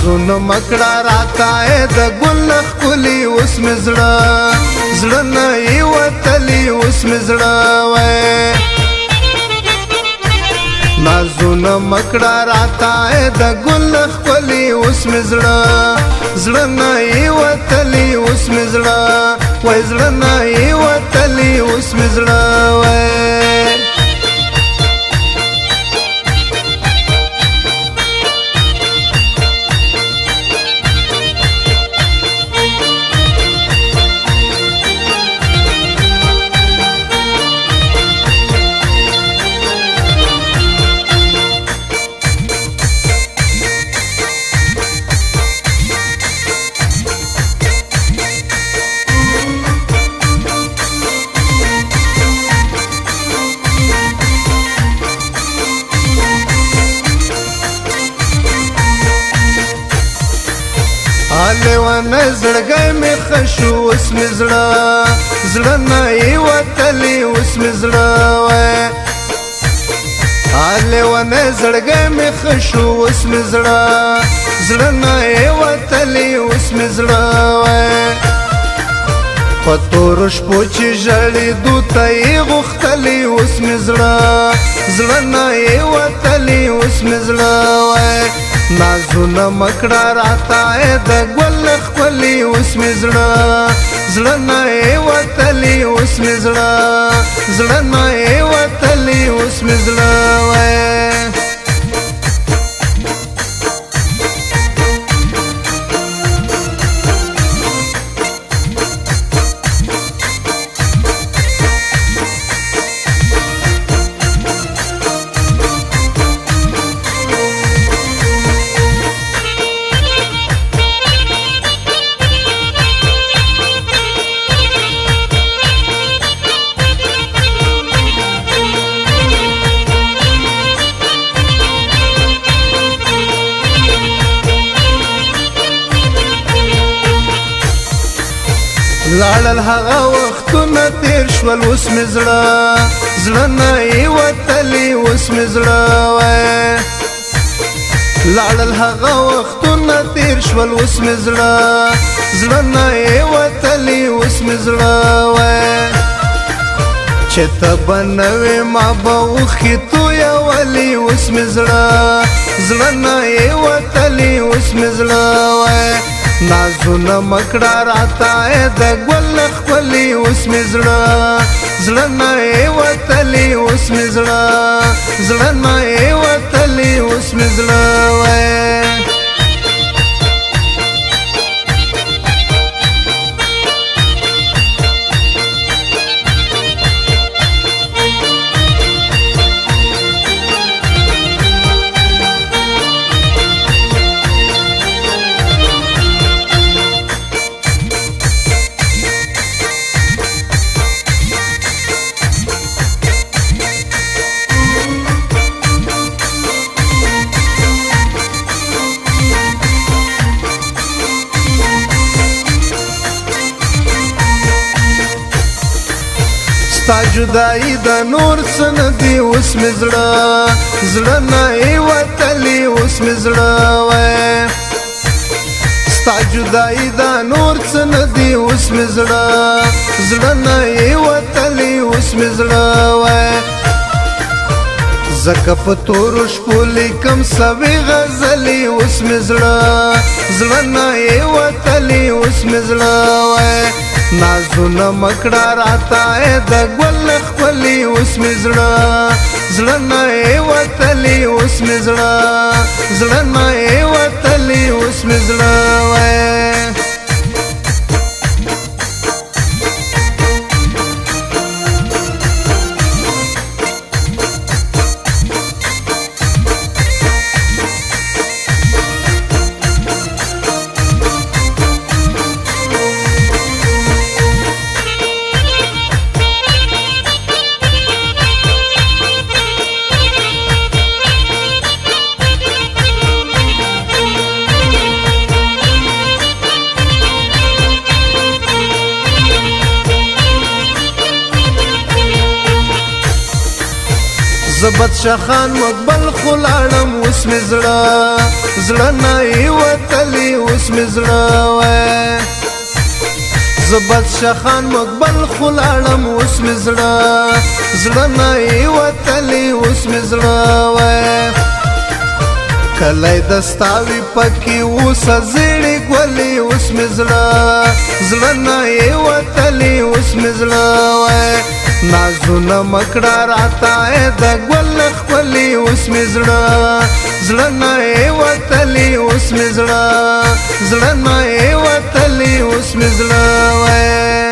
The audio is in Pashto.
نازونه مکړه راته د ګل ښکلي اوس مې زړه نه یې وتلی اوس مې زړه وای نازونه مکړه راته د ګل ښکلي اوس مې زړه نه یې وتلی اوس مې زړه وای زړه نه یې وتلی اوس مې زړه وای لیوانه زړګی مې ښه شو اوس مې زړه نه یې وتلی اوس مې زړه وای لیوانه زړګی مې ښه شو اوس مې زړه نه یې وتلی اوس مې زړه وای په تورو شپو چې ژړېدو ته یې غوښتلی اوس مې زړه نه یې وتلی اوس مې زړه وای نازونه مکړه راته د ګل ښکلي اوس مې زړه نه یې وتلی اوس مې زړه نه یې وتلی اوس مې زړه وای لاړل هغه وختونه تیر شول اوس مې زړه نه یې وتلی اوس مې زړه وای لاړل هغه وختونه تیر شول اوس مې زړه نه یې وتلی اوس مې زړه وای چې ته به نه وې ما به اوښکې تویولې اوس مې زړه نه یې وتلی اوس مې زړه وای نازونه مکړه راته د ګل ښکلي اوس مې زړه نه یې وتلی اوس مې زړه نه یې وتلی اوس مې زړه وای ستا جدائی دا نور څه نه دي اوس مې زړه نه یې وتلی اوس مې زړه وای ستا جدائی دا نور څه نه دي اوس مې زړه نه یې وتلی اوس مې زړه وای زکه په تورو شپو لیکم سوي غزلي اوس مې زړه نه یې وتلی اوس مې زړه وای نازونه مکړه راته د ګل ښکلي اوس مې زړه نه یې وتلی اوس مې زړه نه یې وتلی اوس مې زړه وای زبد شخان مقبل خلاړم اوس مې زړه نه یې وتلی اوس مې زړه وای زبد شخان مقبل خلاړم اوس مې زړه نه یې وتلی اوس مې زړه وای کلی دستاوی پکی اوسه زیړې ګولې اوس مې زړه نه یې وتلی اوس مې زړه وای نازونه مکړه راته د ګل خپلې اوس مې زړه نه یې وتلی اوس مې زړه نه یې وتلی اوس مې زړه وای